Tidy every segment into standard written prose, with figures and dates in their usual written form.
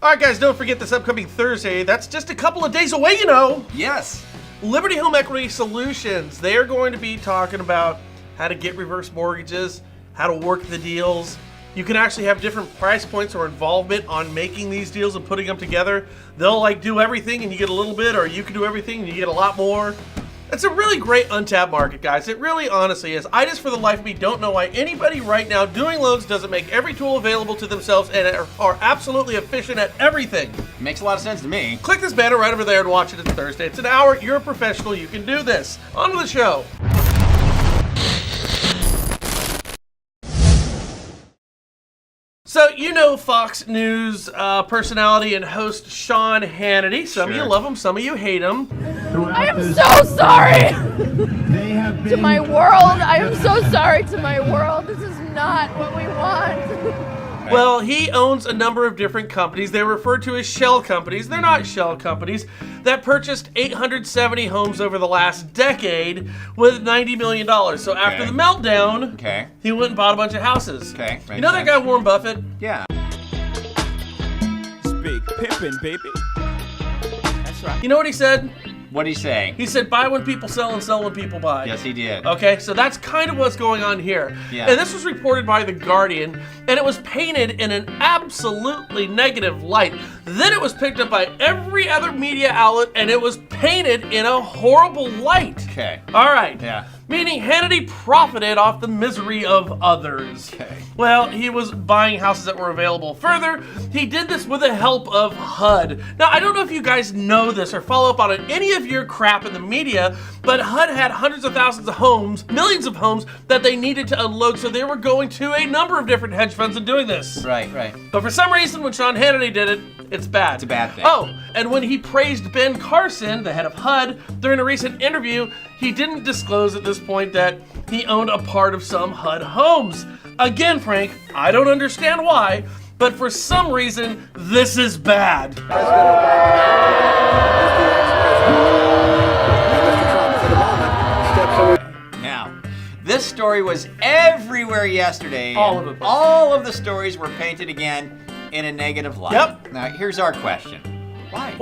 All right, guys, don't forget this upcoming Thursday. That's just a couple of days away, you know. Yes. Liberty Home Equity Solutions. They are going to be talking about how to get reverse mortgages, how to work the deals. You can actually have different price points or involvement on making these deals and putting them together. They'll do everything and you get a little bit, or you can do everything and you get a lot more. It's a really great untapped market, guys. It really honestly is. I just, for the life of me, don't know why anybody right now doing loans doesn't make every tool available to themselves and are absolutely efficient at everything. Makes a lot of sense to me. Click this banner right over there and watch it. It's Thursday. It's an hour. You're a professional. You can do this. On to the show. So, you know Fox News personality and host Sean Hannity. Some of you love him, some of you hate him. I am so sorry to my world. I am so sorry to my world. This is not what we want. Well, he owns a number of different companies. They're referred to as shell companies. They're not shell companies. That purchased 870 homes over the last decade with $90 million. So after the meltdown, he went and bought a bunch of houses. You know that guy Warren Buffett? Yeah. It's big pimpin', baby. That's right. You know what he said? What'd he say? He said, buy when people sell and sell when people buy. Yes, he did. Okay, so that's kind of what's going on here. Yeah. And this was reported by The Guardian, and it was painted in an absolutely negative light. Then it was picked up by every other media outlet, and it was painted in a horrible light. Okay. All right. Yeah. Meaning Hannity profited off the misery of others. Okay. Well, he was buying houses that were available. Further, he did this with the help of HUD. Now, I don't know if you guys know this or follow up on any of your crap in the media, but HUD had hundreds of thousands of homes, millions of homes that they needed to unload, so they were going to a number of different hedge funds and doing this. Right. But for some reason, when Sean Hannity did it, it's bad. It's a bad thing. Oh, and when he praised Ben Carson, the head of HUD, during a recent interview, he didn't disclose at this point that he owned a part of some HUD homes. Again, Frank, I don't understand why, but for some reason, this is bad. Now, this story was everywhere yesterday. All of it. All of the stories were painted again in a negative light. Yep. Now, here's our question. Why?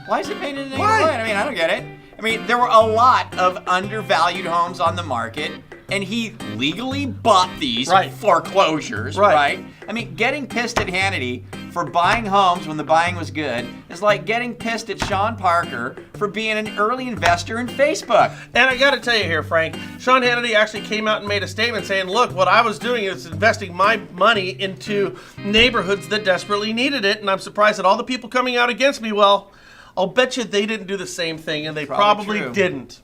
Why is it painted in a negative light? I mean, I don't get it. I mean, there were a lot of undervalued homes on the market, and he legally bought these foreclosures, right? I mean, getting pissed at Hannity for buying homes when the buying was good is like getting pissed at Sean Parker for being an early investor in Facebook. And I gotta tell you here, Frank, Sean Hannity actually came out and made a statement saying, look, what I was doing is investing my money into neighborhoods that desperately needed it, and I'm surprised that all the people coming out against me, well, I'll bet you they didn't do the same thing, and they probably didn't.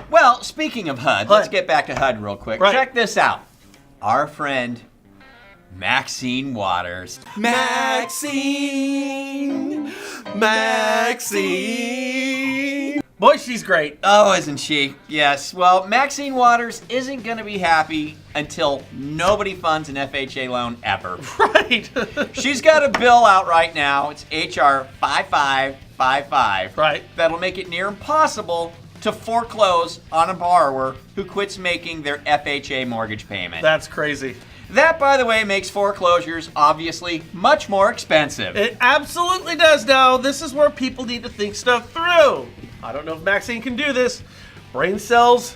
Well, speaking of HUD, let's get back to HUD real quick. Check this out. Our friend, Maxine Waters. Maxine. Boy, she's great. Oh, isn't she? Yes. Well, Maxine Waters isn't going to be happy until nobody funds an FHA loan ever. Right. She's got a bill out right now. It's HR 5555. Right. That'll make it near impossible to foreclose on a borrower who quits making their FHA mortgage payment. That's crazy. That, by the way, makes foreclosures obviously much more expensive. It absolutely does. Now, this is where people need to think stuff through. I don't know if Maxine can do this. Brain cells,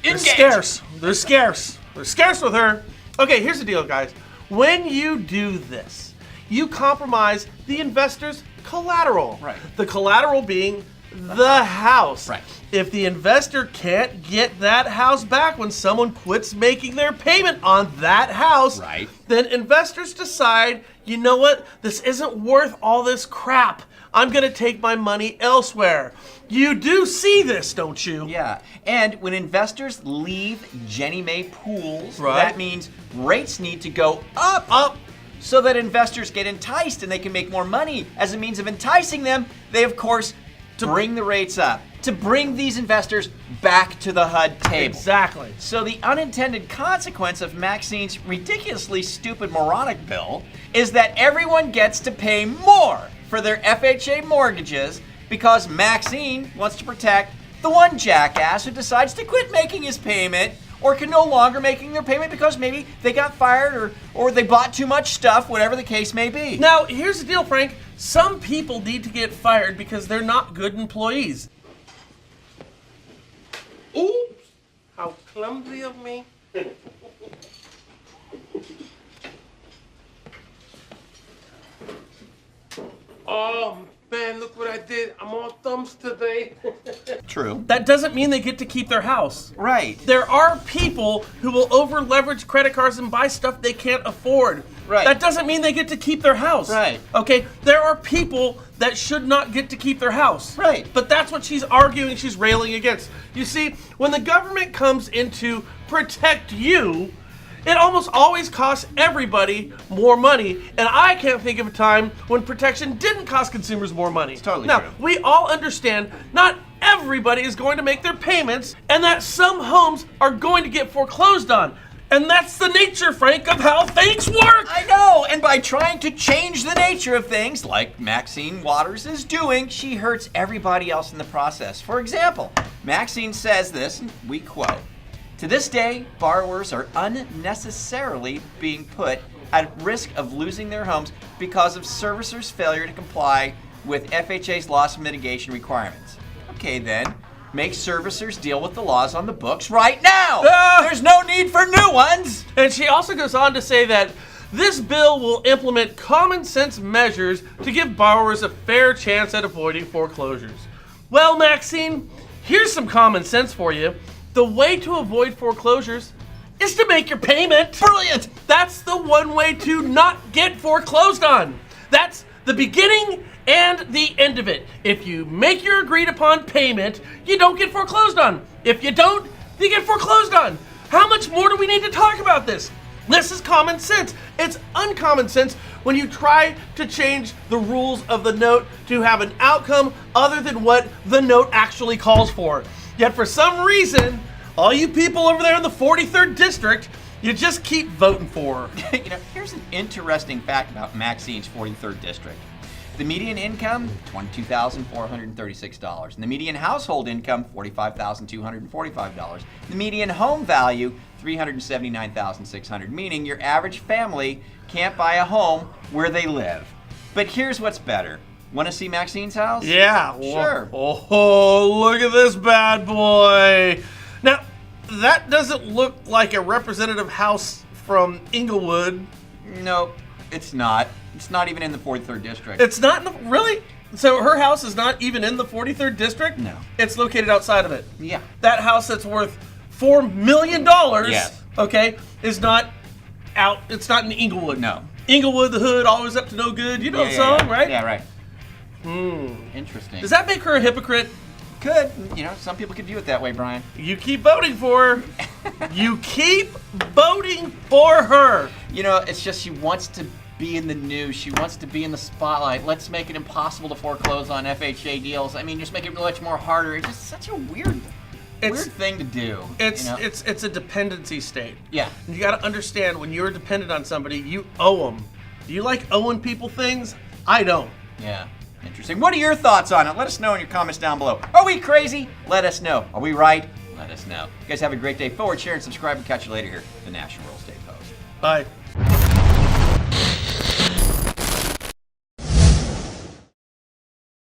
they're scarce. They're scarce. They're scarce with her. Okay, here's the deal, guys. When you do this, you compromise the investor's collateral. Right. The collateral being the house. Right. If the investor can't get that house back when someone quits making their payment on that house, then investors decide, you know what, this isn't worth all this crap. I'm going to take my money elsewhere. You do see this, don't you? Yeah, and when investors leave Jennie Mae pools, that means rates need to go up, so that investors get enticed and they can make more money. As a means of enticing them, they, of course, bring the rates up, to bring these investors back to the HUD table. Exactly. So the unintended consequence of Maxine's ridiculously stupid moronic bill is that everyone gets to pay more for their FHA mortgages because Maxine wants to protect the one jackass who decides to quit making his payment or can no longer making their payment because maybe they got fired or they bought too much stuff, whatever the case may be. Now, here's the deal, Frank. Some people need to get fired because they're not good employees. Oops! How clumsy of me. Oh, man, look what I did. I'm on thumbs today. True. That doesn't mean they get to keep their house. Right. There are people who will over-leverage credit cards and buy stuff they can't afford. Right. That doesn't mean they get to keep their house. Right. Okay? There are people that should not get to keep their house. Right. But that's what she's arguing, she's railing against. You see, when the government comes in to protect you, it almost always costs everybody more money, and I can't think of a time when protection didn't cost consumers more money. It's totally now, true. we all understand not everybody is going to make their payments, and that some homes are going to get foreclosed on. And that's the nature, Frank, of how things work. I know, and by trying to change the nature of things, like Maxine Waters is doing, she hurts everybody else in the process. For example, Maxine says this, and we quote, "To this day, borrowers are unnecessarily being put at risk of losing their homes because of servicers' failure to comply with FHA's loss mitigation requirements." Okay then, make servicers deal with the laws on the books right now. There's no need for new ones. And she also goes on to say that this bill will implement common sense measures to give borrowers a fair chance at avoiding foreclosures. Well, Maxine, here's some common sense for you. The way to avoid foreclosures is to make your payment. Brilliant. That's the one way to not get foreclosed on. That's the beginning and the end of it. If you make your agreed upon payment, you don't get foreclosed on. If you don't, you get foreclosed on. How much more do we need to talk about this? This is common sense. It's uncommon sense when you try to change the rules of the note to have an outcome other than what the note actually calls for. Yet for some reason, all you people over there in the 43rd district, you just keep voting for her. You know, here's an interesting fact about Maxine's 43rd district. The median income, $22,436. And the median household income, $45,245. The median home value, $379,600. Meaning your average family can't buy a home where they live. But here's what's better. Want to see Maxine's house? Yeah. Sure. Oh, look at this bad boy. Now, that doesn't look like a representative house from Inglewood. Nope, it's not. It's not even in the 43rd district. It's not in the, really? So her house is not even in the 43rd district? No. It's located outside of it. Yeah. That house that's worth $4 million, Yes. okay, is not out, it's not in Inglewood. No. Inglewood, the hood, always up to no good. You know the song, right? Yeah, right. Interesting. Does that make her a hypocrite? Could. You know, some people could view it that way, Brian. You keep voting for her. You keep voting for her. You know, it's just she wants to be in the news. She wants to be in the spotlight. Let's make it impossible to foreclose on FHA deals. I mean, just make it much more harder. It's just such a weird thing to do. It's you know? it's a dependency state. Yeah. You got to understand, when you're dependent on somebody, you owe them. Do you like owing people things? I don't. Yeah. Interesting. What are your thoughts on it? Let us know in your comments down below. Are we crazy? Let us know. Are we right? Let us know. You guys have a great day. Forward, share, and subscribe. We'll catch you later here at the National Real Estate Post. Bye.